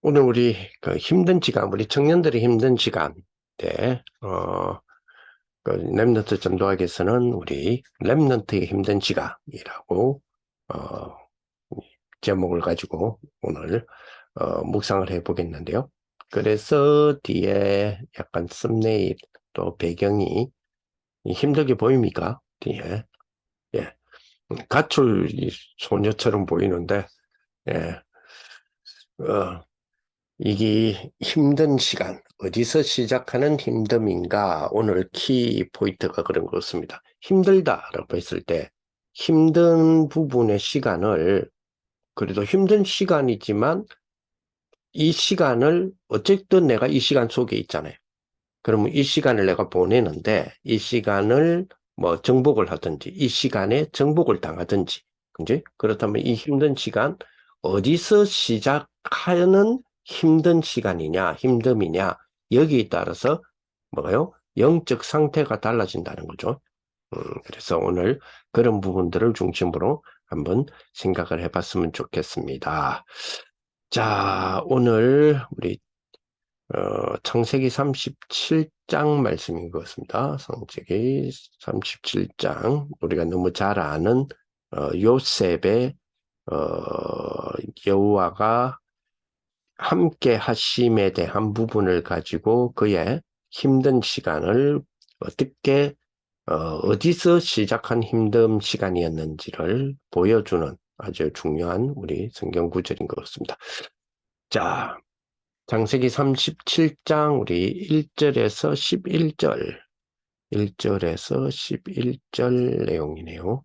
오늘 우리 그 힘든 시간, 우리 청년들의 힘든 시간 때, 그 랩넌트 전도학에서는 우리 랩넌트의 힘든 시간이라고, 어, 제목을 가지고 오늘, 묵상을 해 보겠는데요. 그래서 뒤에 약간 썸네일 또 배경이 힘들게 보입니까? 뒤에. 예. 가출 소녀처럼 보이는데, 예. 어, 이게 힘든 시간, 어디서 시작하는 힘듦인가? 오늘 키 포인트가 그런 것 같습니다. 힘들다라고 했을 때 힘든 부분의 시간을, 그래도 힘든 시간이지만 이 시간을 어쨌든 내가 이 시간 속에 있잖아요. 그러면 이 시간을 내가 보내는데 이 시간을 뭐 정복을 하든지 이 시간에 정복을 당하든지, 그지? 그렇다면 이 힘든 시간 어디서 시작하는 힘든 시간이냐, 힘듦이냐, 여기에 따라서 뭐요? 영적 상태가 달라진다는 거죠. 그래서 오늘 그런 부분들을 중심으로 한번 생각을 해봤으면 좋겠습니다. 자, 오늘 우리 창세기 37장 말씀인 것 같습니다. 창세기 37장, 우리가 너무 잘 아는 요셉의 여호와가 함께 하심에 대한 부분을 가지고 그의 힘든 시간을 어떻게 어디서 시작한 힘든 시간이었는지를 보여주는 아주 중요한 우리 성경 구절인 것 같습니다. 자, 창세기 37장 우리 1절에서 11절, 1절에서 11절 내용이네요.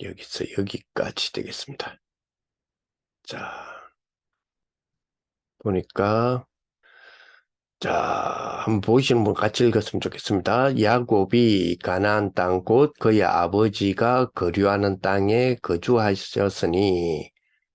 여기서 여기까지 되겠습니다. 자, 보니까 자, 한번 보시는 분 같이 읽었으면 좋겠습니다. 야곱이 가나안 땅 곧 그의 아버지가 거류하는 땅에 거주하셨으니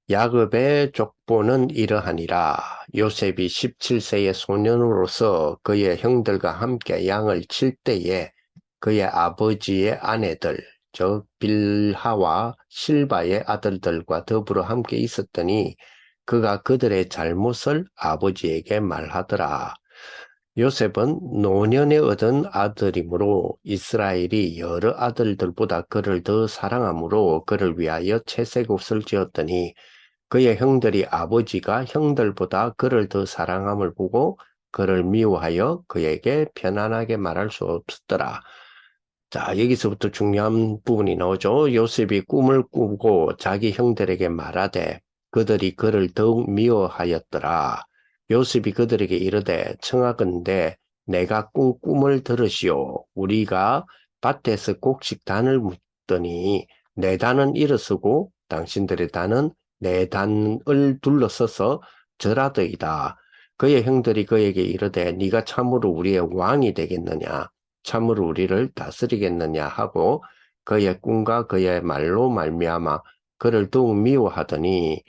야곱의 족보는 이러하니라. 요셉이 17세의 소년으로서 그의 형들과 함께 양을 칠 때에 그의 아버지의 아내들, 즉 빌하와 실바의 아들들과 더불어 함께 있었더니 그가 그들의 잘못을 아버지에게 말하더라. 요셉은 노년에 얻은 아들이므로 이스라엘이 여러 아들들보다 그를 더 사랑하므로 그를 위하여 채색 옷을 지었더니 그의 형들이 아버지가 형들보다 그를 더 사랑함을 보고 그를 미워하여 그에게 편안하게 말할 수 없었더라. 자, 여기서부터 중요한 부분이 나오죠. 요셉이 꿈을 꾸고 자기 형들에게 말하되 그들이 그를 더욱 미워하였더라. 요셉이 그들에게 이르되 청하건대 내가 꾼 꿈을 들으시오. 우리가 밭에서 곡식 단을 묻더니 내 단은 일어서고 당신들의 단은 내 단을 둘러서서 절하더이다. 그의 형들이 그에게 이르되 네가 참으로 우리의 왕이 되겠느냐? 참으로 우리를 다스리겠느냐 하고 그의 꿈과 그의 말로 말미암아 그를 더욱 미워하더니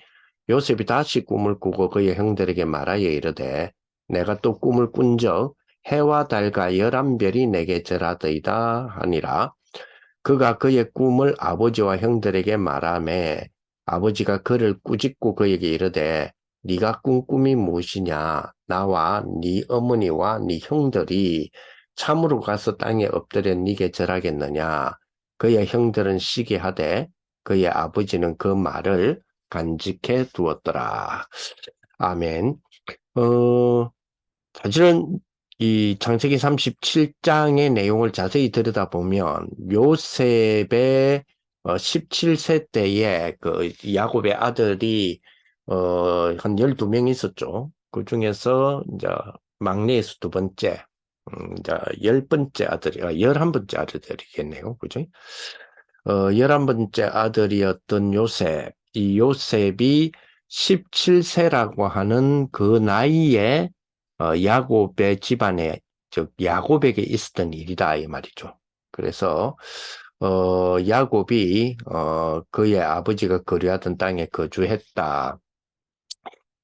요셉이 다시 꿈을 꾸고 그의 형들에게 말하여 이르되 내가 또 꿈을 꾼적 해와 달과 11별이 내게 절하더이다 하니라. 그가 그의 꿈을 아버지와 형들에게 말하매 아버지가 그를 꾸짖고 그에게 이르되 네가 꾼 꿈이 무엇이냐? 나와 네 어머니와 네 형들이 참으로 가서 땅에 엎드려 네게 절하겠느냐? 그의 형들은 시기하되 그의 아버지는 그 말을 간직해 두었더라. 아멘. 어, 사실은 이 창세기 37장의 내용을 자세히 들여다보면 요셉의 17세 때에 그 야곱의 아들이 한 12명 있었죠. 그 중에서 이제 막내에서 두 번째, 이제 10번째 아들이, 11번째 아들이겠네요. 그죠? 11번째 아들이었던 요셉, 이 요셉이 17세라고 하는 그 나이에 야곱의 집안에, 즉 야곱에게 있었던 일이다 이 말이죠. 그래서 야곱이 그의 아버지가 거류하던 땅에 거주했다.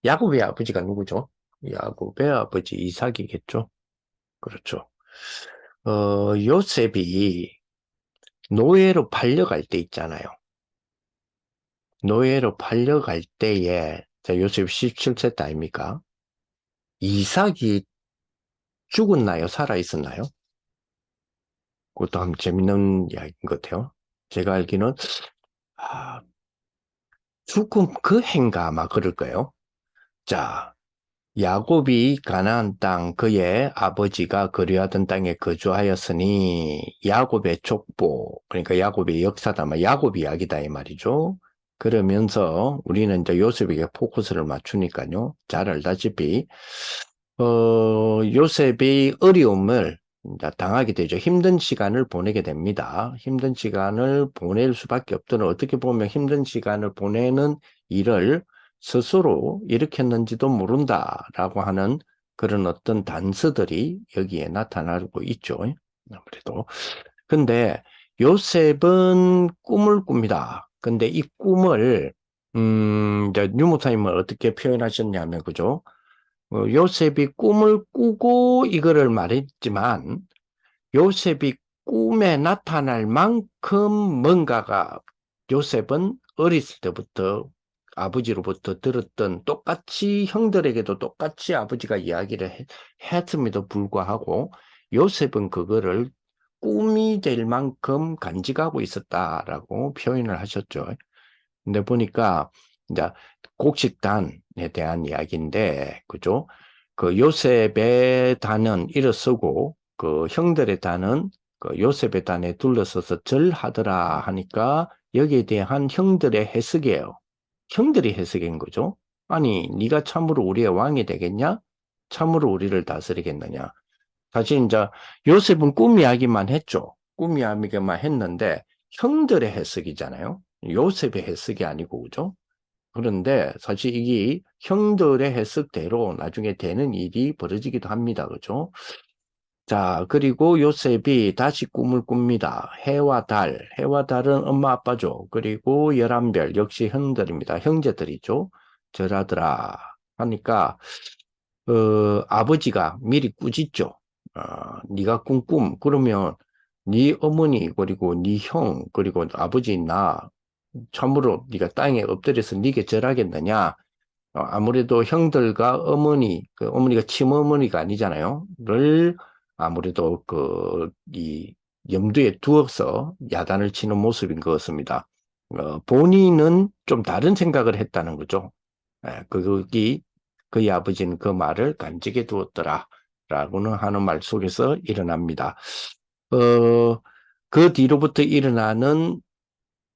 야곱의 아버지가 누구죠? 야곱의 아버지 이삭이겠죠. 그렇죠. 요셉이 노예로 팔려갈 때 있잖아요. 노예로 팔려갈 때에, 자, 요셉 17세 때 아닙니까? 이삭이 죽었나요? 살아 있었나요? 그것도 한 재밌는 이야기인 것 같아요. 제가 알기는, 아, 죽음 그 해인가 아마 그럴 거예요. 자, 야곱이 가나안 땅 그의 아버지가 거류하던 땅에 거주하였으니 야곱의 족보, 그러니까 야곱의 역사다, 야곱 이야기다 이 말이죠. 그러면서 우리는 이제 요셉에게 포커스를 맞추니까요. 잘 알다시피 요셉이 어려움을 이제 당하게 되죠. 힘든 시간을 보내게 됩니다. 힘든 시간을 보낼 수밖에 없도록 어떻게 보면 힘든 시간을 보내는 일을 스스로 일으켰는지도 모른다라고 하는 그런 어떤 단서들이 여기에 나타나고 있죠. 아무래도. 근데 요셉은 꿈을 꿉니다. 근데 이 꿈을 이제 유목사님은 어떻게 표현하셨냐면 그죠? 요셉이 꿈을 꾸고 이거를 말했지만 요셉이 꿈에 나타날 만큼 뭔가가 요셉은 어렸을 때부터 아버지로부터 들었던 똑같이 형들에게도 똑같이 아버지가 이야기를 했음에도 불구하고 요셉은 그거를 꿈이 될 만큼 간직하고 있었다라고 표현을 하셨죠. 근데 보니까 이제 곡식단에 대한 이야기인데, 그죠? 그 요셉의 단은 일어서고 그 형들의 단은 그 요셉의 단에 둘러서서 절하더라 하니까 여기에 대한 형들의 해석이에요. 형들이 해석인 거죠. 아니, 네가 참으로 우리의 왕이 되겠냐? 참으로 우리를 다스리겠느냐? 사실 이제 요셉은 꿈 이야기만 했죠. 꿈 이야기만 했는데 형들의 해석이잖아요. 요셉의 해석이 아니고 그죠? 그런데 사실 이게 형들의 해석대로 나중에 되는 일이 벌어지기도 합니다. 그죠? 자, 그리고 요셉이 다시 꿈을 꿉니다. 해와 달. 해와 달은 엄마 아빠죠. 그리고 열한별 역시 형들입니다. 형제들이죠. 절하더라 하니까 아버지가 미리 꾸짖죠. 네가 꾼 꿈. 그러면 네 어머니 그리고 네 형 그리고 아버지 나 참으로 네가 땅에 엎드려서 네게 절하겠느냐? 아무래도 형들과 어머니, 그 어머니가 친어머니가 아니잖아요. 를 아무래도 이 염두에 두어서 야단을 치는 모습인 것 같습니다. 본인은 좀 다른 생각을 했다는 거죠. 그기 그의 아버지는 그 말을 간직해 두었더라. 라고는 하는 말 속에서 일어납니다. 어, 그 뒤로부터 일어나는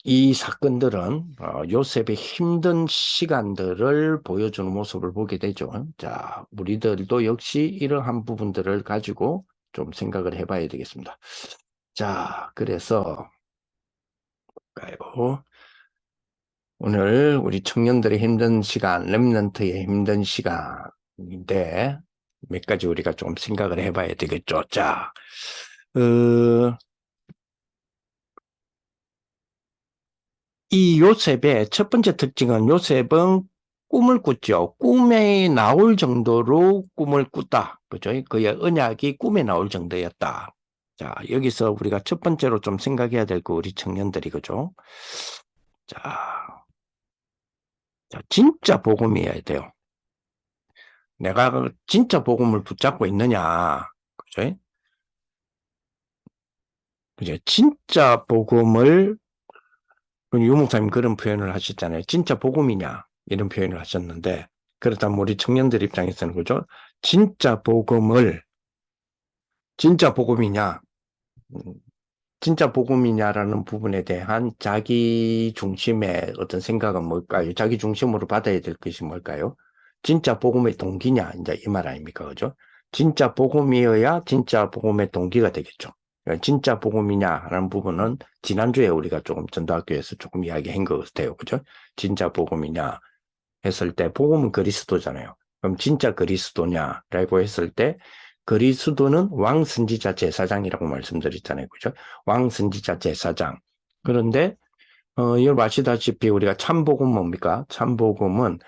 이 사건들은 요셉의 힘든 시간들을 보여주는 모습을 보게 되죠. 자, 우리들도 역시 이러한 부분들을 가지고 좀 생각을 해봐야 되겠습니다. 자, 그래서 볼까요? 오늘 우리 청년들의 힘든 시간, 렘넌트의 힘든 시간인데 몇 가지 우리가 좀 생각을 해봐야 되겠죠. 자, 어, 이 요셉의 첫 번째 특징은 요셉은 꿈을 꿨죠. 꿈에 나올 정도로 꿈을 꿨다. 그죠? 그의 언약이 꿈에 나올 정도였다. 자, 여기서 우리가 첫 번째로 좀 생각해야 될 거 우리 청년들이 그죠? 자, 자, 진짜 복음이어야 돼요. 내가 그 진짜 복음을 붙잡고 있느냐. 그죠? 그죠? 진짜 복음을 유목사님 그런 표현을 하셨잖아요. 진짜 복음이냐 이런 표현을 하셨는데 그렇다면 우리 청년들 입장에서는 그죠? 진짜 복음을 진짜 복음이냐 음, 진짜 복음이냐라는 부분에 대한 자기 중심의 어떤 생각은 뭘까요? 자기 중심으로 받아야 될 것이 뭘까요? 진짜 복음의 동기냐 이제 이 말 아닙니까? 그죠? 진짜 복음이어야 진짜 복음의 동기가 되겠죠. 진짜 복음이냐라는 부분은 지난주에 우리가 조금 전도학교에서 조금 이야기한 것 같아요. 그죠? 진짜 복음이냐 했을 때 복음은 그리스도잖아요. 그럼 진짜 그리스도냐라고 했을 때 그리스도는 왕 선지자 제사장이라고 말씀드렸잖아요. 그죠? 왕 선지자 제사장. 그런데 여러분 아시다시피 우리가 참복음 뭡니까? 참복음은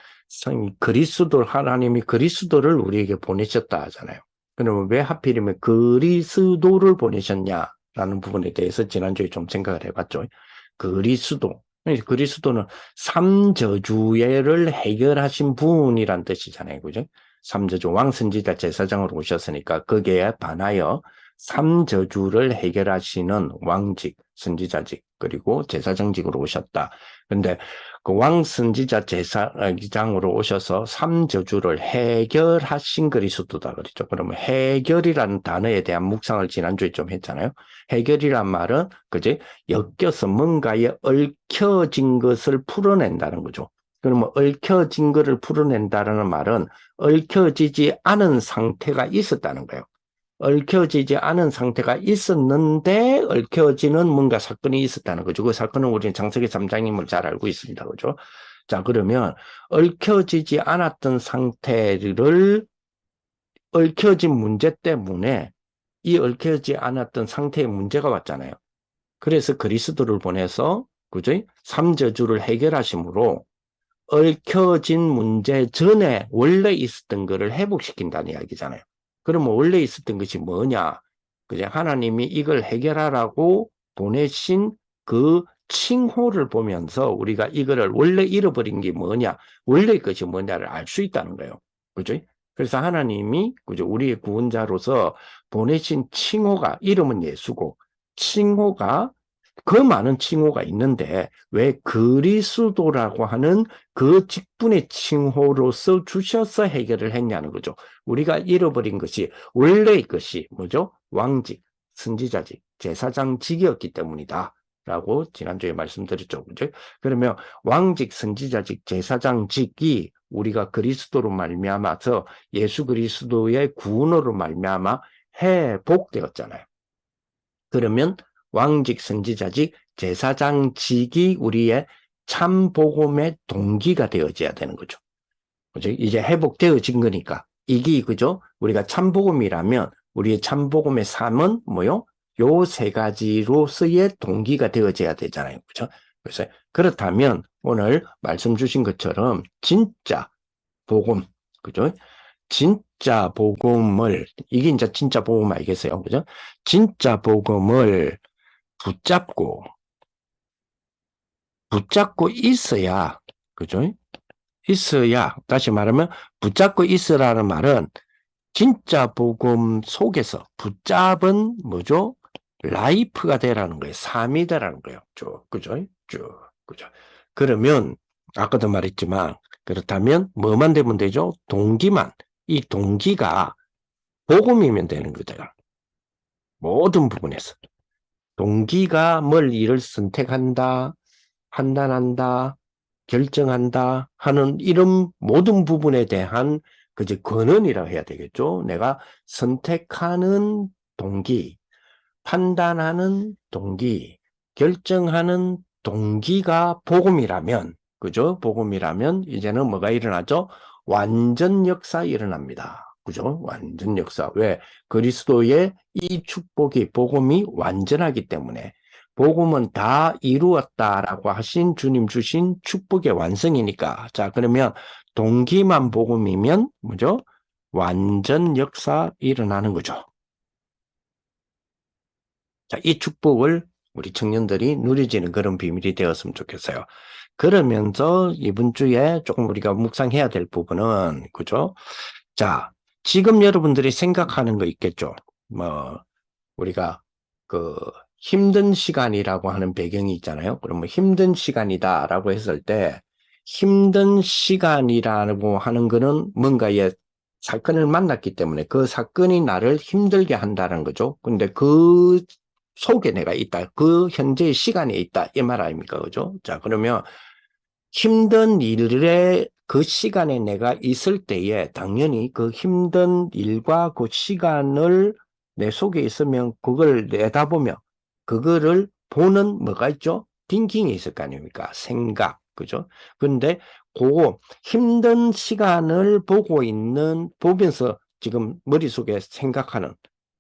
그리스도 하나님이 그리스도를 우리에게 보내셨다 하잖아요. 그러면 왜 하필이면 그리스도를 보내셨냐라는 부분에 대해서 지난주에 좀 생각을 해봤죠. 그리스도. 그리스도는 삼저주예를 해결하신 분이란 뜻이잖아요. 그죠? 삼저주, 왕선지자 제사장으로 오셨으니까 거기에 반하여 삼저주를 해결하시는 왕직, 선지자직, 그리고 제사장직으로 오셨다. 근데 그 왕선지자 제사장으로 오셔서 삼저주를 해결하신 그리스도다 그랬죠. 그러면 해결이라는 단어에 대한 묵상을 지난주에 좀 했잖아요. 해결이란 말은 그지? 엮여서 뭔가에 얽혀진 것을 풀어낸다는 거죠. 그러면 얽혀진 것을 풀어낸다는 말은 얽혀지지 않은 상태가 있었다는 거예요. 얽혀지지 않은 상태가 있었는데 얽혀지는 뭔가 사건이 있었다는 거죠. 그 사건은 우리는 장세기 3장님을 잘 알고 있습니다. 그죠? 자, 그러면 얽혀지지 않았던 상태를 얽혀진 문제 때문에 이 얽혀지지 않았던 상태의 문제가 왔잖아요. 그래서 그리스도를 보내서 그죠? 삼저주를 해결하심으로 얽혀진 문제 전에 원래 있었던 것을 회복시킨다는 이야기잖아요. 그러면 원래 있었던 것이 뭐냐? 그냥 하나님이 이걸 해결하라고 보내신 그 칭호를 보면서 우리가 이거를 원래 잃어버린 게 뭐냐? 원래 것이 뭐냐를 알 수 있다는 거예요. 그죠? 그래서 하나님이 그죠? 우리의 구원자로서 보내신 칭호가 이름은 예수고 칭호가 그 많은 칭호가 있는데 왜 그리스도라고 하는 그 직분의 칭호로서 주셔서 해결을 했냐는 거죠. 우리가 잃어버린 것이 원래의 것이 뭐죠? 왕직, 선지자직, 제사장직이었기 때문이다. 라고 지난주에 말씀드렸죠. 그죠? 그러면 왕직, 선지자직, 제사장직이 우리가 그리스도로 말미암아서 예수 그리스도의 구원으로 말미암아 회복되었잖아요. 그러면 왕직, 선지자직, 제사장직이 우리의 참 복음의 동기가 되어져야 되는 거죠. 그죠? 이제 회복되어진 거니까. 이게 그죠? 우리가 참 복음이라면 우리의 참 복음의 삶은 뭐요? 요 세 가지로서의 동기가 되어져야 되잖아요. 그죠? 그래서 그렇다면 오늘 말씀 주신 것처럼 진짜 복음, 그죠? 진짜 복음을 이게 이제 진짜 복음 알겠어요, 그죠? 진짜 복음을 붙잡고 있어야, 그죠? 있어야, 다시 말하면 붙잡고 있으라는 말은 진짜 복음 속에서 붙잡은 뭐죠? 라이프가 되라는 거예요. 삶이 되라는 거예요. 쭉, 그죠? 쭉, 그죠? 그러면 아까도 말했지만 그렇다면 뭐만 되면 되죠? 동기만. 이 동기가 복음이면 되는 거죠. 모든 부분에서. 동기가 뭘 일을 선택한다, 판단한다, 결정한다 하는 이런 모든 부분에 대한 그저 근원이라고 해야 되겠죠. 내가 선택하는 동기, 판단하는 동기, 결정하는 동기가 복음이라면, 그죠? 복음이라면 이제는 뭐가 일어나죠? 완전 역사 일어납니다. 그죠? 완전 역사. 왜? 그리스도의 이 축복이, 복음이 완전하기 때문에 복음은 다 이루었다라고 하신 주님 주신 축복의 완성이니까. 자, 그러면 동기만 복음이면 뭐죠? 완전 역사 일어나는 거죠. 자, 이 축복을 우리 청년들이 누리지는 그런 비밀이 되었으면 좋겠어요. 그러면서 이번 주에 조금 우리가 묵상해야 될 부분은, 그죠? 자, 지금 여러분들이 생각하는 거 있겠죠? 뭐, 우리가 그 힘든 시간이라고 하는 배경이 있잖아요. 그러면 힘든 시간이다라고 했을 때, 힘든 시간이라고 하는 거는 뭔가의 사건을 만났기 때문에 그 사건이 나를 힘들게 한다는 거죠. 근데 그 속에 내가 있다. 그 현재의 시간에 있다. 이 말 아닙니까? 그죠? 자, 그러면 힘든 일에 그 시간에 내가 있을 때에 당연히 그 힘든 일과 그 시간을 내 속에 있으면 그걸 내다보며 그거를 보는 뭐가 있죠? 띵킹이 있을 거 아닙니까? 생각. 그죠? 근데 그 힘든 시간을 보면서 지금 머릿속에 생각하는,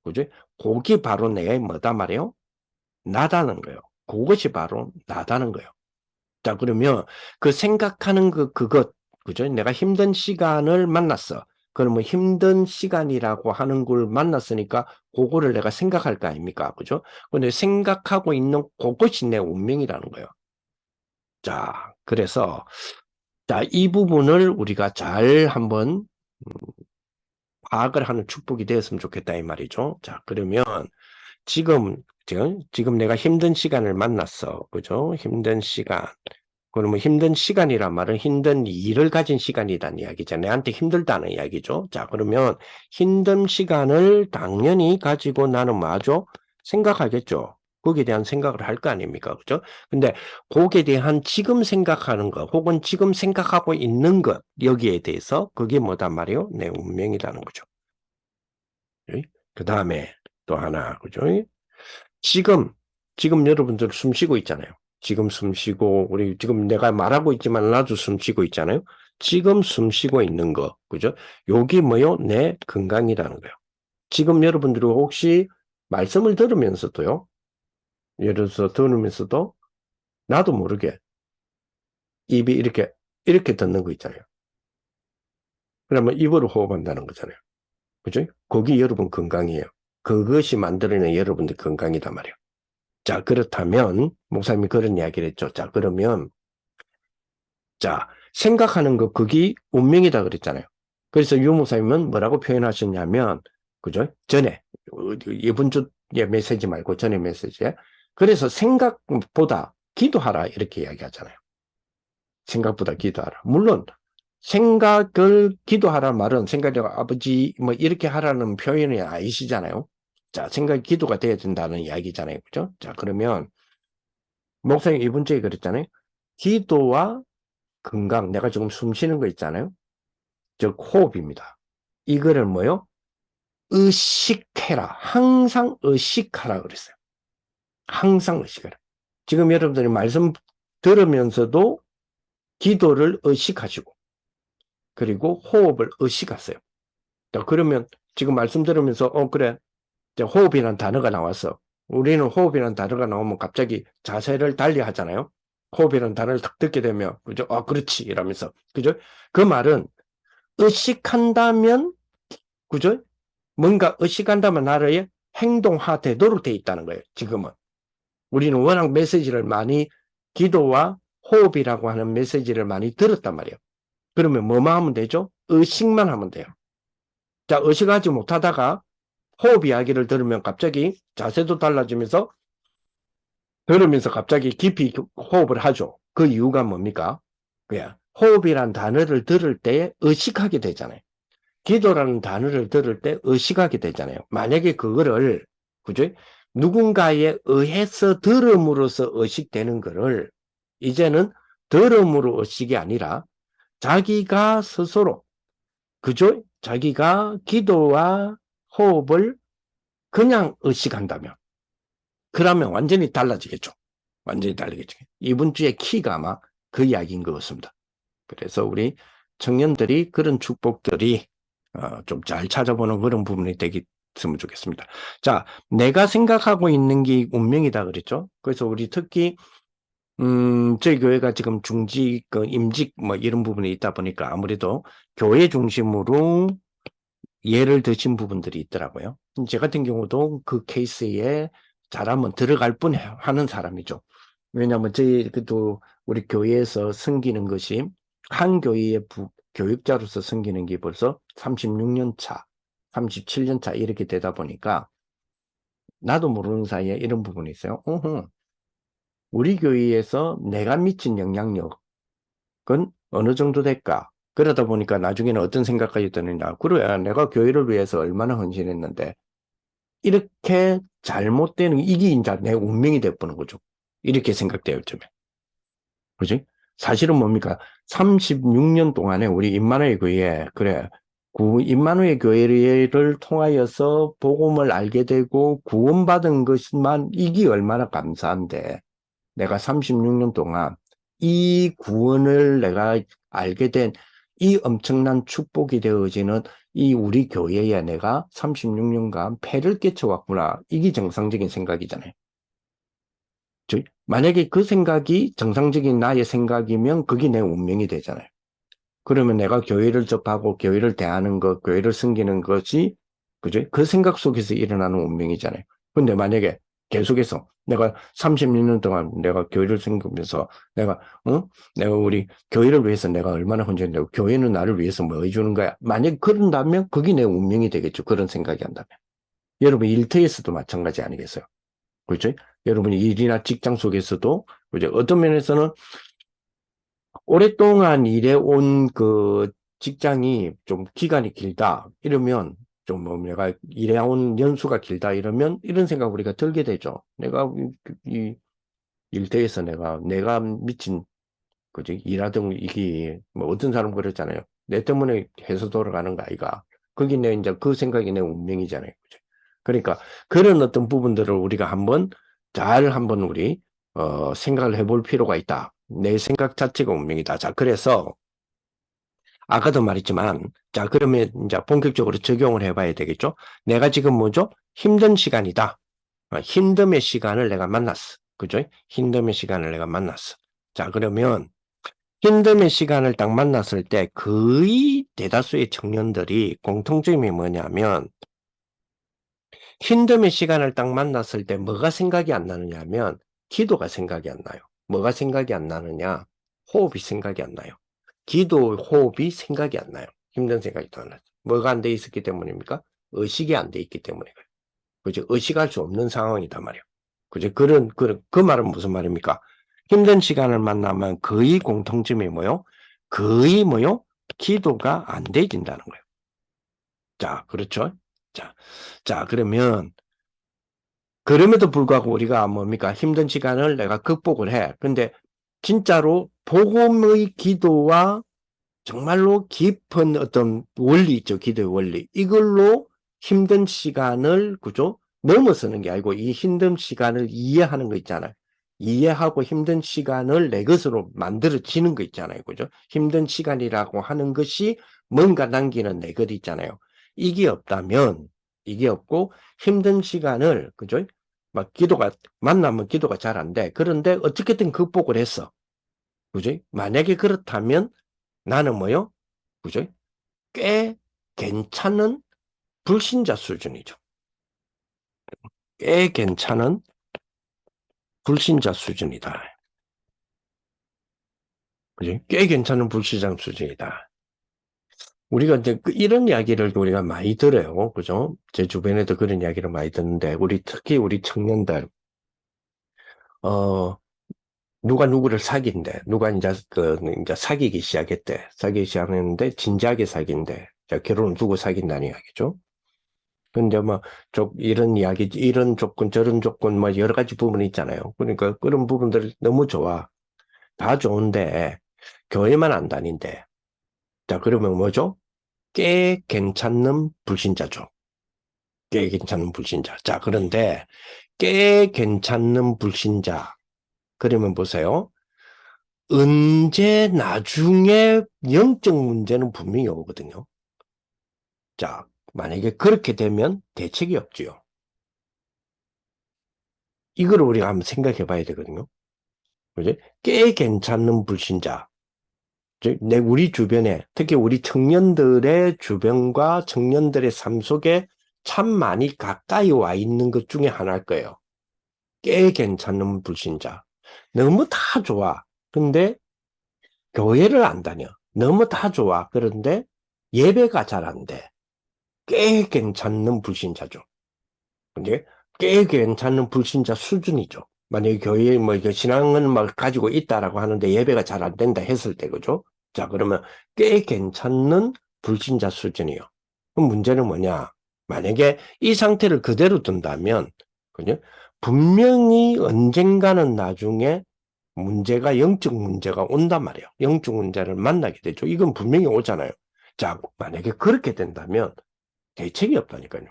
그죠? 그게 바로 내가 뭐다 말이에요? 나다는 거예요. 그것이 바로 나다는 거예요. 자, 그러면 그 생각하는 그것, 그죠? 내가 힘든 시간을 만났어. 그러면 힘든 시간이라고 하는 걸 만났으니까 그거를 내가 생각할 거 아닙니까? 그죠? 근데 생각하고 있는 그것이 내 운명이라는 거예요. 자, 그래서, 자, 이 부분을 우리가 잘 한번 파악을 하는 축복이 되었으면 좋겠다, 이 말이죠. 자, 그러면 지금 내가 힘든 시간을 만났어. 그죠? 힘든 시간. 그러면 힘든 시간이란 말은 힘든 일을 가진 시간이라는 이야기죠. 내한테 힘들다는 이야기죠. 자, 그러면 힘든 시간을 당연히 가지고 나는 뭐죠? 생각하겠죠. 거기에 대한 생각을 할 거 아닙니까? 그죠? 근데 거기에 대한 지금 생각하는 것, 혹은 지금 생각하고 있는 것, 여기에 대해서 그게 뭐단 말이에요? 내 운명이라는 거죠. 그 다음에 또 하나, 그죠? 지금, 지금 여러분들 숨 쉬고 있잖아요. 지금 숨 쉬고, 우리 지금 내가 말하고 있지만 나도 숨 쉬고 있잖아요. 지금 숨 쉬고 있는 거, 그죠? 여기 뭐요? 내 건강이라는 거예요. 지금 여러분들이 혹시 말씀을 들으면서도요, 예를 들어서 들으면서도 나도 모르게 입이 이렇게 듣는 거 있잖아요. 그러면 입으로 호흡한다는 거잖아요. 그죠? 거기 여러분 건강이에요. 그것이 만들어낸 여러분들 건강이단 말이에요. 자, 그렇다면, 목사님이 그런 이야기를 했죠. 자, 그러면, 자, 생각하는 거, 그게 운명이다 그랬잖아요. 그래서 유 목사님은 뭐라고 표현하셨냐면, 그죠? 전에, 이번 주의 메시지 말고 전에 메시지에. 그래서 생각보다 기도하라, 이렇게 이야기하잖아요. 생각보다 기도하라. 물론, 생각을 기도하라 말은 생각이 아버지, 뭐, 이렇게 하라는 표현이 아니시잖아요. 자, 생각이 기도가 되어야 된다는 이야기잖아요. 그죠? 자, 그러면, 목사님 이번 주에 그랬잖아요. 기도와 건강, 내가 지금 숨 쉬는 거 있잖아요. 즉 호흡입니다. 이거를 뭐요? 의식해라. 항상 의식하라 그랬어요. 항상 의식하라. 지금 여러분들이 말씀 들으면서도 기도를 의식하시고 그리고 호흡을 의식하세요. 자, 그러면 지금 말씀 들으면서 그래. 호흡이라는 단어가 나왔어. 우리는 호흡이라는 단어가 나오면 갑자기 자세를 달리 하잖아요. 호흡이라는 단어를 딱 듣게 되면, 그죠? 그렇지. 이러면서. 그죠? 그 말은 의식한다면, 그죠? 뭔가 의식한다면 나를 행동화되도록 돼 있다는 거예요. 지금은. 우리는 워낙 메시지를 많이, 기도와 호흡이라고 하는 메시지를 많이 들었단 말이에요. 그러면 뭐만 하면 되죠? 의식만 하면 돼요. 자, 의식하지 못하다가 호흡 이야기를 들으면 갑자기 자세도 달라지면서 들으면서 갑자기 깊이 호흡을 하죠. 그 이유가 뭡니까? 그야 호흡이란 단어를 들을 때 의식하게 되잖아요. 기도라는 단어를 들을 때 의식하게 되잖아요. 만약에 그거를 그죠? 누군가에 의해서 들음으로써 의식되는 거를 이제는 들음으로 의식이 아니라 자기가 스스로 그죠? 자기가 기도와 호흡을 그냥 의식한다면 그러면 완전히 달라지겠죠. 완전히 달라지겠죠. 이번 주에 키가 아마 그 이야기인 것 같습니다. 그래서 우리 청년들이 그런 축복들이 좀 잘 찾아보는 그런 부분이 되겠으면 좋겠습니다. 자, 내가 생각하고 있는 게 운명이다 그랬죠. 그래서 우리 특히 저희 교회가 지금 중직, 임직 뭐 이런 부분이 있다 보니까 아무래도 교회 중심으로 예를 드신 부분들이 있더라고요. 제 같은 경우도 그 케이스에 잘하면 들어갈 뻔 하는 사람이죠. 왜냐하면 저희도 우리 교회에서 섬기는 것이 한 교회의 교육자로서 섬기는 게 벌써 36년 차, 37년 차 이렇게 되다 보니까 나도 모르는 사이에 이런 부분이 있어요. 우리 교회에서 내가 미친 영향력은 어느 정도 될까? 그러다 보니까 나중에는 어떤 생각까지 드느냐. 그래, 내가 교회를 위해서 얼마나 헌신했는데 이렇게 잘못되는 이게 이제 내 운명이 돼버는 거죠. 이렇게 생각돼요, 요즘에. 그지? 사실은 뭡니까? 36년 동안에 우리 임마누엘 교회에, 그래, 임마누엘 교회를 통하여서 복음을 알게 되고 구원받은 것만 이게 얼마나 감사한데, 내가 36년 동안 이 구원을 내가 알게 된 이 엄청난 축복이 되어지는 이 우리 교회에 내가 36년간 폐를 끼쳐왔구나. 이게 정상적인 생각이잖아요. 만약에 그 생각이 정상적인 나의 생각이면 그게 내 운명이 되잖아요. 그러면 내가 교회를 접하고 교회를 대하는 것, 교회를 섬기는 것이 그죠? 그 생각 속에서 일어나는 운명이잖아요. 근데 만약에 계속해서. 내가 30년 동안 내가 교회를 섬기면서 내가, 내가 우리 교회를 위해서 내가 얼마나 헌신했고, 교회는 나를 위해서 뭐 해주는 거야. 만약 그런다면 그게 내 운명이 되겠죠. 그런 생각이 한다면. 여러분 일터에서도 마찬가지 아니겠어요? 그렇죠? 여러분이 일이나 직장 속에서도, 그죠? 어떤 면에서는 오랫동안 일해온 그 직장이 좀 기간이 길다. 이러면 좀 뭐 내가 일해온 연수가 길다. 이러면 이런 생각 우리가 들게 되죠. 내가 이 일터에서 내가 미친, 그지? 일하던 이게 뭐 어떤 사람 그랬잖아요. 내 때문에 해서 돌아가는 거 아이가. 그게 내 이제 그 생각이 내 운명이잖아요. 그죠? 그러니까 그런 어떤 부분들을 우리가 한번 우리 생각을 해볼 필요가 있다. 내 생각 자체가 운명이다. 자, 그래서 아까도 말했지만, 자, 그러면 이제 본격적으로 적용을 해봐야 되겠죠? 내가 지금 뭐죠? 힘든 시간이다. 힘듦의 시간을 내가 만났어. 그죠? 힘듦의 시간을 내가 만났어. 자, 그러면 힘듦의 시간을 딱 만났을 때 거의 대다수의 청년들이 공통점이 뭐냐면 힘듦의 시간을 딱 만났을 때 뭐가 생각이 안 나느냐 하면 기도가 생각이 안 나요. 뭐가 생각이 안 나느냐? 호흡이 생각이 안 나요. 기도, 호흡이 생각이 안 나요. 힘든 생각이 더 나죠. 뭐가 안 돼 있었기 때문입니까? 의식이 안 돼 있기 때문에 그래요. 그죠? 의식할 수 없는 상황이단 말이에요. 그죠? 그 말은 무슨 말입니까? 힘든 시간을 만나면 거의 공통점이 뭐요? 거의 뭐요? 기도가 안 돼진다는 거예요. 자, 그렇죠? 자, 그러면 그럼에도 불구하고 우리가 뭡니까? 힘든 시간을 내가 극복을 해. 근데 진짜로 복음의 기도와 정말로 깊은 어떤 원리 있죠. 기도의 원리. 이걸로 힘든 시간을, 그죠? 넘어서는 게 아니고 이 힘든 시간을 이해하는 거 있잖아요. 이해하고 힘든 시간을 내 것으로 만들어지는 거 있잖아요. 그죠? 힘든 시간이라고 하는 것이 뭔가 남기는 내 것 있잖아요. 이게 없다면, 이게 없고 힘든 시간을, 그죠? 막 만나면 기도가 잘 안 돼. 그런데 어떻게든 극복을 했어. 그죠? 만약에 그렇다면 나는 뭐요? 그죠? 꽤 괜찮은 불신자 수준이죠. 꽤 괜찮은 불신자 수준이다. 그죠? 꽤 괜찮은 불신자 수준이다. 우리가 이제 이런 이야기를 우리가 많이 들어요. 그죠? 제 주변에도 그런 이야기를 많이 듣는데, 특히 우리 청년들, 어, 누가 누구를 사귄대. 누가 이제 사귀기 시작했대. 사귀기 시작했는데, 진지하게 사귄대. 자, 결혼을 두고 사귄다는 이야기죠. 근데 뭐, 이런 이야기, 이런 조건, 저런 조건, 뭐, 여러 가지 부분이 있잖아요. 그러니까 그런 부분들 너무 좋아. 다 좋은데, 교회만 안 다닌대. 자, 그러면 뭐죠? 꽤 괜찮은 불신자죠. 꽤 괜찮은 불신자. 자, 그런데, 꽤 괜찮은 불신자. 그러면 보세요. 언제 나중에 영적 문제는 분명히 오거든요. 자, 만약에 그렇게 되면 대책이 없지요. 이걸 우리가 한번 생각해 봐야 되거든요. 그지? 꽤 괜찮은 불신자. 우리 주변에, 특히 우리 청년들의 주변과 청년들의 삶 속에 참 많이 가까이 와 있는 것 중에 하나일 거예요. 꽤 괜찮은 불신자. 너무 다 좋아. 근데 교회를 안 다녀. 너무 다 좋아. 그런데 예배가 잘 안 돼. 꽤 괜찮은 불신자죠. 근데 꽤 괜찮은 불신자 수준이죠. 만약에 교회에 뭐 이게 신앙은 막 가지고 있다라고 하는데 예배가 잘 안 된다 했을 때, 그죠? 자, 그러면 꽤 괜찮은 불신자 수준이요. 그럼 문제는 뭐냐? 만약에 이 상태를 그대로 둔다면, 그죠? 분명히 언젠가는 나중에 영적 문제가 온단 말이에요. 영적 문제를 만나게 되죠. 이건 분명히 오잖아요. 자, 만약에 그렇게 된다면 대책이 없다니까요.